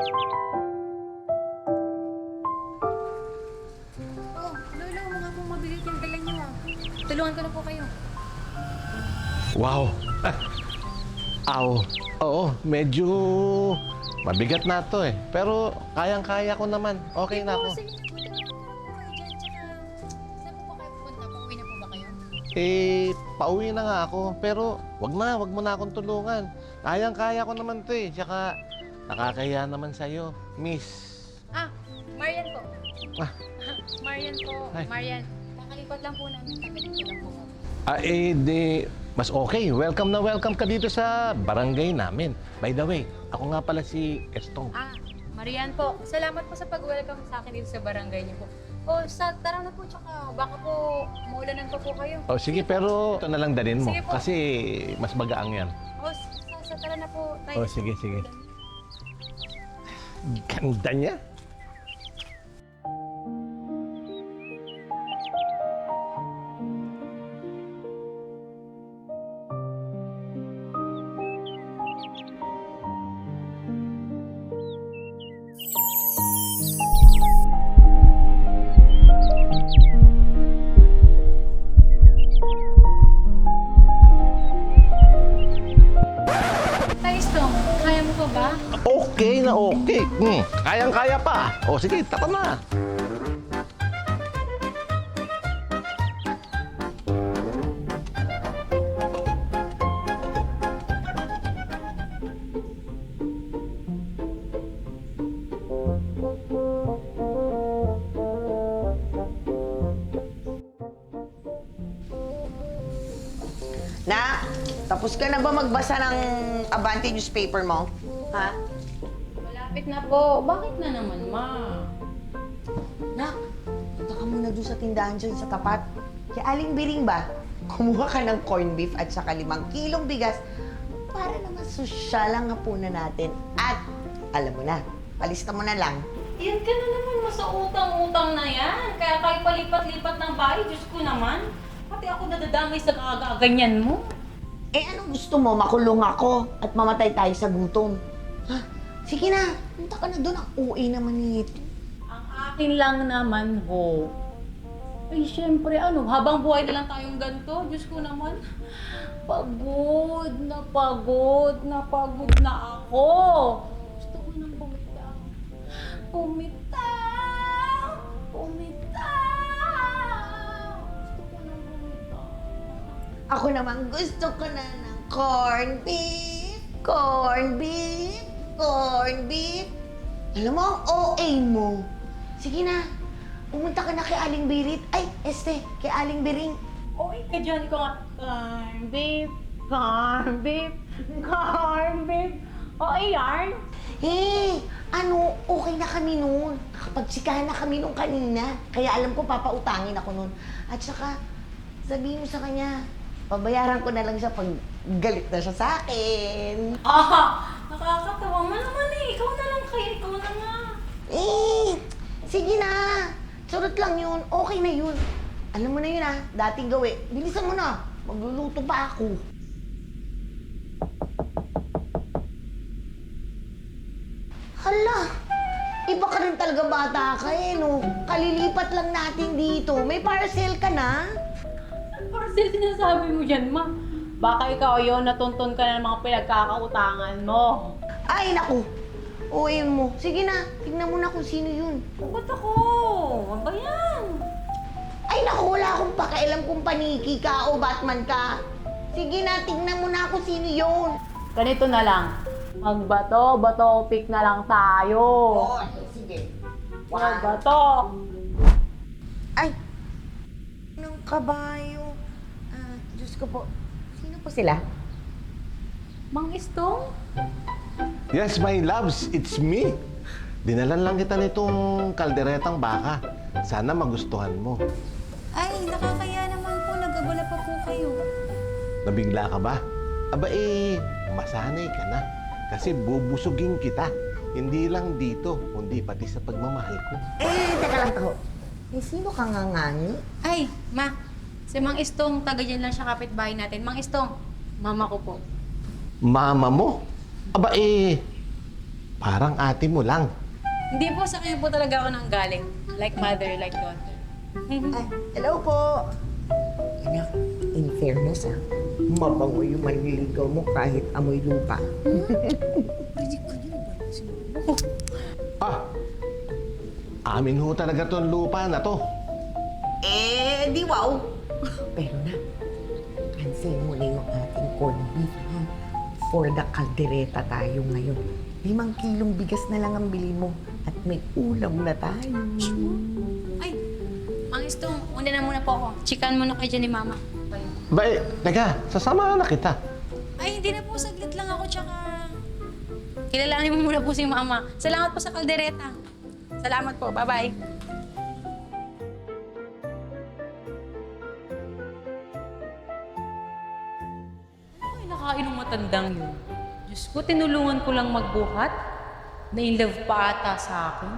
Oh, Lolo, mga pong mabigat yung dala niyo ah. Tulungan ko na po kayo. Wow! Aw, oo, medyo mabigat na to eh. Pero kayang-kaya ko naman. Okay na ako. Sige na po, tulungan ko na po kayo dyan. Tsaka, saan po ba kayo pupunta? Pauwi na po ba kayo? Eh, pauwi na nga ako. Pero wag mo na akong tulungan. Kayang-kaya ko naman to eh. Tsaka nakakahiya naman sa'yo, miss. Ah, Marian po. Ah. Marian po. Ay. Marian, kakalipat lang po namin. Kagaling ko lang po. Mas okay. Welcome na welcome ka dito sa barangay namin. By the way, ako nga pala si Estong. Ah, Marian po. Salamat po sa pag-welcome sa akin dito sa barangay niyo po. O, tara na po, tsaka baka po maulanan pa po kayo. Oh, sige, pero ito na lang dalhin mo. Sige po. Kasi mas magaang yan. O, tara na po tayo. Oh, sige, sige. Ganda niya. Tayo, Stong. Kaya mo pa ba? Okay na okay. Kayang-kaya pa. O sige, tara na. Na, tapos ka na ba magbasa ng Abante newspaper mo? Ha? Malapit na po. Bakit na naman, ma? Nak, punta ka muna doon sa tindahan dyan sa tapat. Kaya Aling Biring ba, kumuha ka ng corned beef at saka 5 kilong bigas para naman sosyal ang hapunan natin. At, alam mo na, palista mo na lang. Yan ka na naman mo sa utang-utang na yan. Kaya kayo palipat-lipat ng bahay, Diyos ko naman. Pati ako nadadamay sa kagaganyan mo. Eh, anong gusto mo? Makulong ako at mamatay tayo sa gutom. Ha? Sige na, punta ka na doon. Ang uwi naman nito. Ang akin lang naman ho. Ay, syempre, habang buhay na lang tayong ganito, Diyos ko naman. Pagod na ako. Gusto ko nang bumitaw. Bumitaw! Gusto ko nang bumitaw. Ako naman gusto ko na ng corned beef, corned beef, corned beef. Alam mo, ang OA mo. Sige na, pumunta ka na kay Aling Birit. Ay, kay Aling Biring. Okay ka dyan, ikaw nga. Corn beef, corn beef, corn beef. O, yarn. Okay na kami noon. Nakapagsikahan na kami noon kanina. Kaya alam ko, papautangin ako noon. At saka, sabihin mo sa kanya, pabayaran ko na lang siya pag galit na siya sa akin. Nakakatawa mo naman eh. Ikaw na lang kayo, ikaw na nga. Sige na. Surot lang yun. Okay na yun. Alam mo na yun dating gawi. Bilisan mo na. Magluluto pa ako. Hala, iba ka rin talaga bata ka no? Kalilipat lang natin dito. May parcel ka na? Parcel sinasabi mo dyan, ma. Baka ikaw yun, natuntun ka na ng mga pinagkakautangan mo. Ay, naku. Uwi mo. Sige na, tignan mo na kung sino yun. Ba't ako? Ano ba yan? Ay, naku, wala akong pakialam kung paniki ka o Batman ka. Sige na, tignan mo na kung sino yun. Ganito na lang. Magbato pick na lang tayo. Sige. Magbato. Ay! Ng kabayo. Diyos ko po. Sino po sila? Mang Istong? Yes, my loves, it's me. Dinalan lang kita nitong kalderetang baka. Sana magustuhan mo. Ay, nakakaya naman po. Nagabala pa po kayo. Nabigla ka ba? Aba masanay ka na. Kasi bubusugin kita. Hindi lang dito, kundi pati sa pagmamahal ko. Teka lang to. Sino ka nga ngani? Ay, ma. Si Mang Istong, taga dyan lang siya kapitbahay natin. Mang Istong, mama ko po. Mama mo? Aba Parang ate mo lang. Hindi po, sa kanya po talaga ako nang galing. Like mother, like daughter. Ay, hello po. Anak, in fairness mabango yung manliligaw mo kahit amoy lupa. Ah! Amin ho talaga tong lupa na to. Eh, di wow. Pero na, cancel mo na yung ating corned beef, ha? For the caldereta tayo ngayon. 5 kilong bigas na lang ang bili mo at may ulam na tayo. Ay, Mang Istong, una na muna po ako. Chikan muna kayo dyan ni Mama. Teka, sasamahan na kita. Ay, hindi na po. Saglit lang ako, tsaka... Kilalanin mo muna po si Mama. Salamat po sa kaldereta. Salamat po. Bye-bye. Ano kayo nakain ng matandang yun? Diyos ko, tinulungan ko lang magbuhat. Na-inlove pa ata sa akin.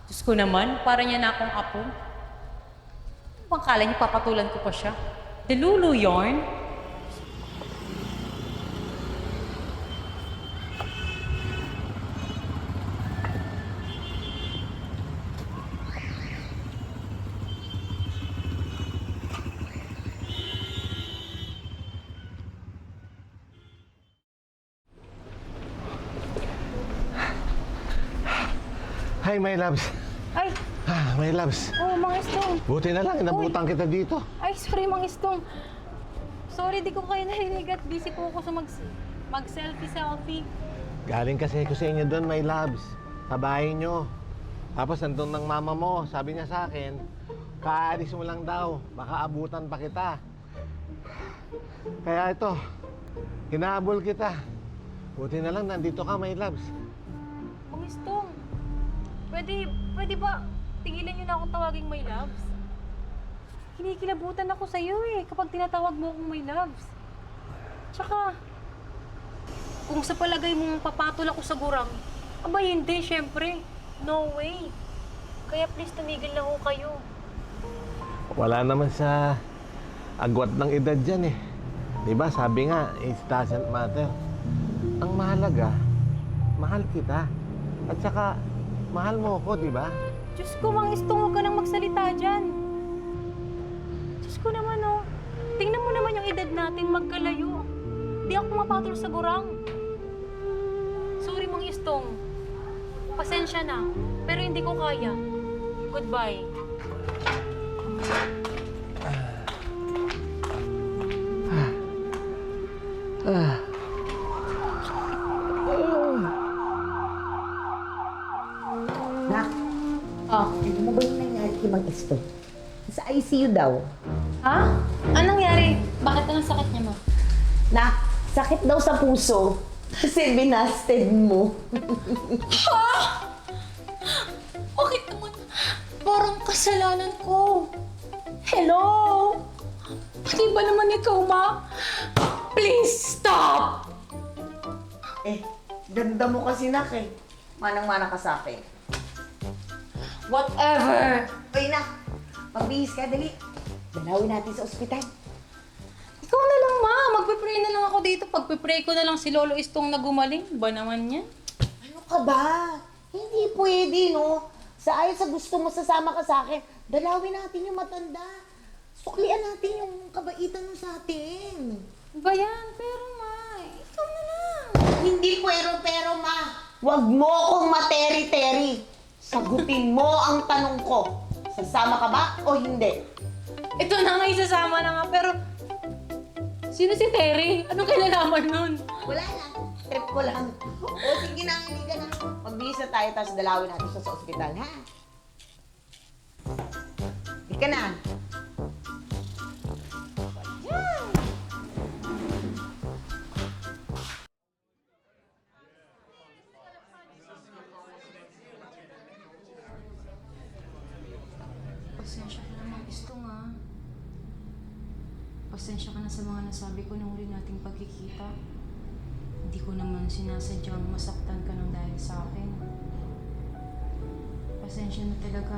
Diyos ko naman, para niya na akong apo. Ano bang kala niyo, papatulan ko pa siya? Delulu yarn? Hi, my loves. Ay, My loves. oh, Mang Istong. Buti na lang, inabutan kita dito. Ay, sorry, Mang Istong. Sorry, di ko kayo narinig at busy po ako sa mag-selfie. Galing kasi ko sa inyo doon, my loves. Sa bahay nyo. Tapos nandun ng mama mo, sabi niya sa akin, kaalis mo lang daw, baka abutan pa kita. Kaya ito, hinahabol kita. Buti na lang, nandito ka, my loves. Mang Istong, pwede ba tigilan niyo na akong tawaging my loves? Kinikilabutan ako sa iyo kapag tinatawag mo akong my loves. Tsaka, kung sa palagay mong papatol ako sa gurang, abay hindi, syempre. No way. Kaya please, tumigil na ho kayo. Wala naman sa agwat ng edad dyan eh. Diba, sabi nga, it doesn't matter. Ang mahalaga, mahal kita. At saka, mahal mo ako, diba? Diyos ko, Mang Istong, huwag ka nang magsalita dyan. Diyos ko naman, oh. Tingnan mo naman yung edad natin, magkalayo. Di ako mapatol sa gurang. Sorry, Mang Istong. Pasensya na, pero hindi ko kaya. Goodbye. Nak, Oh. ano mo ba yung nangyari kay Mang Istong? Sa ICU daw. Ha? Anong nangyari? Bakit ang sakit niya, Ma? Nak, sakit daw sa puso. Kasi binasted mo. Bakit naman? Parang kasalanan ko. Hello? Pati ba naman ikaw, Ma? Please stop! Eh, ganda mo kasi, Nak eh. Manang-mana ka sa akin. Whatever! Uy, Nak, magbihis ka, dali. Dalawin natin sa ospital. Ikaw na lang, Ma. Magpipray na lang ako dito. Pagpipray ko na lang si Lolo Istong na gumaling. Ba naman yan? Ano ka ba? Hindi pwede, no? Ayon sa gusto mo, sasama ka sa akin. Dalawin natin yung matanda. Suklian natin yung kabaitan mo sa atin. Ba yan? Pero, Ma, ikaw na lang. Hindi pero, ma. Huwag mo akong materi-teri. Sagutin mo ang tanong ko. Sasama ka ba o hindi? Ito na nga, isasama na nga. Pero, sino si Terry? Anong kinalaman nun? Wala lang. Trip ko lang. O sige na, hindi ka na. Magbihis na tayo, tapos dalawin natin siya sa ospital, ha? Hindi ka na. Pasensya ka naman, Istong, ah. Pasensya ka na sa mga nasabi ko nung huli nating pagkikita. Hindi ko naman sinasadyang masaktan ka ng dahil sa akin. Pasensya na talaga.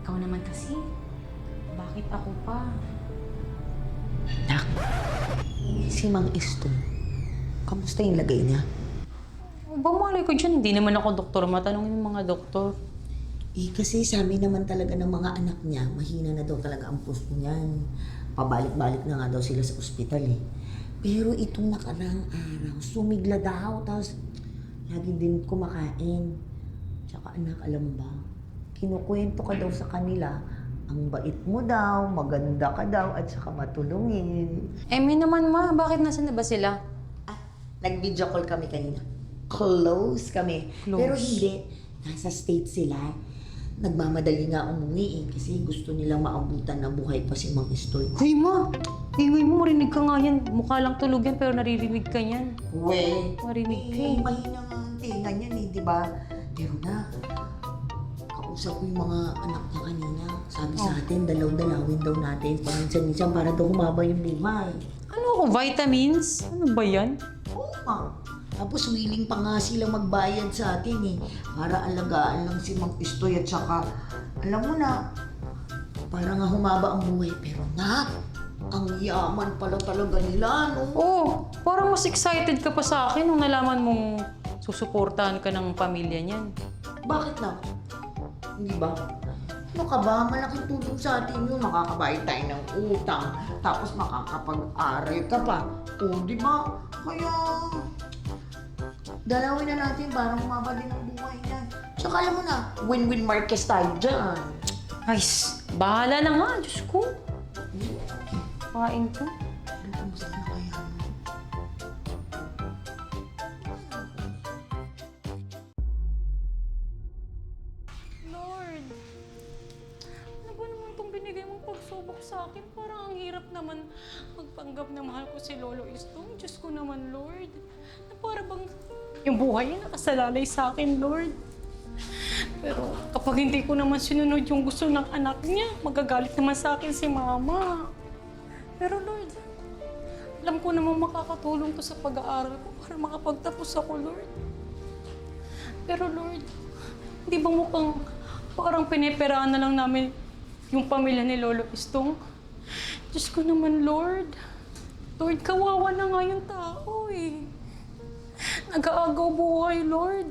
Ikaw naman kasi. Bakit ako pa? Nak, si Mang Istong, kamusta yung lagay niya? Ba malay ko dyan, hindi naman ako doktor. Matanongin yung mga doktor. Kasi sabi naman talaga ng mga anak niya, mahina na daw talaga ang puso niyan. Pabalik-balik na nga daw sila sa ospital eh. Pero itong nakaraang araw, sumigla daw, tapos lagi din kumakain. Tsaka anak, alam mo ba, kinukwento ka daw sa kanila, ang bait mo daw, maganda ka daw, at saka matulungin. May naman ma, bakit nasan na ba sila? Nag-video call kami kanina. Close kami. Close. Pero hindi. Nasa state sila. Nagmamadali nga umuwi kasi gusto nilang maabutan na buhay pa si Mang Istoy. Hoy ma, ingay mo, marinig ka nga yan. Mukha lang tulog yan pero naririnig ka yan. Marinig ka eh. Mahina nga ang tinga niyan eh, di ba? Pero na, kausap ko yung mga anak niya kanina. Sabi sa atin, dalaw-dalawin daw natin. Paminsan-minsan para daw humaba yung lima eh. Ano ako, vitamins? Ano ba yan? Oo nga. Tapos willing pa nga sila magbayad sa atin eh. Para alagaan lang si Mang Istoy at saka, alam mo na, para nga humaba ang buhay. Pero na, ang yaman pala talaga nila, no? Oh, parang mas excited ka pa sa akin nung nalaman mong susuportahan ka ng pamilya niyan. Bakit na? Hindi ba? Ano ka ba? Malaking tulong sa atin yun. Makakabayad tayo ng utang. Tapos makakapag-aral ka pa. O, di ba? Kaya, dalawin na natin para humaba din ang buhay niya. Tsaka alam mo na, win-win Marquez tayo dyan. Ay, bahala na nga, Diyos ko. Kain ko. Kamusta na kaya? Lord, ano ba naman itong binigay mong pagsubok sa akin? Parang ang hirap naman magpanggap na mahal ko si Lolo Istong. Diyos ko naman, Lord. Na para bang yung buhay niya nakasalalay sa akin, Lord. Pero kapag hindi ko naman sinunod yung gusto ng anak niya, magagalit naman sa akin si Mama. Pero Lord, alam ko naman makakatulong to sa pag-aaral ko para makapagtapos ako, Lord. Pero Lord, hindi ba mukhang parang pinipiraan na lang namin yung pamilya ni Lolo Istong? Diyos ko naman, Lord. Lord, kawawa na nga yung tao eh. Nag-aagaw buhay, Lord.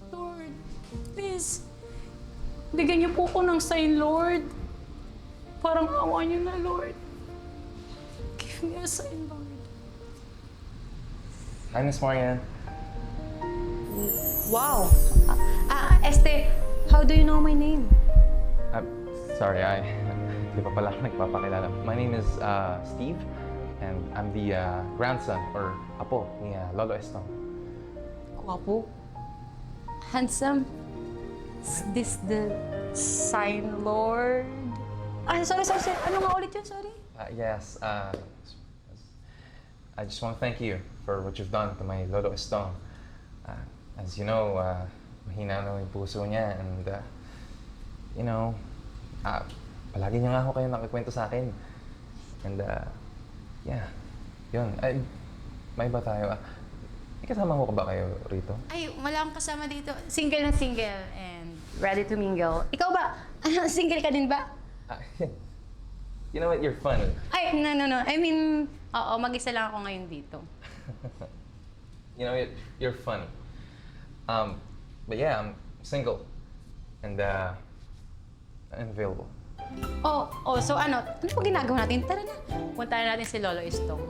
Lord, please, bigyan niyo po ko ng sign, Lord. Parang awa niyo na, Lord. Give me a sign, Lord. Hi, Miss Marian. Wow. Este, how do you know my name? Sorry, di pa pala ako nagpapakilala. My name is Steve, and I'm the grandson or apo ni Lolo Estong. Guwapo. Handsome. Is this the sign, Lord? Sorry. Ano nga ulit yun? Sorry. Yes, I just want to thank you for what you've done to my Lolo Estong. As you know, mahina na yung puso niya, and you know, palagi niya nga ako kayo nakikwento sa akin. And yeah, yun. Ay, may ba tayo? May kasama ko ba kayo rito? Ay, wala akong kasama dito. Single na single and ready to mingle. Ikaw ba? Single ka din ba? You know what? You're funny. Ay, no. I mean, oo, mag-isa lang ako ngayon dito. You know, you're funny. But yeah, I'm single and available. So ano pa ginagawa natin? Tara na. Puntahan natin si Lolo Istong.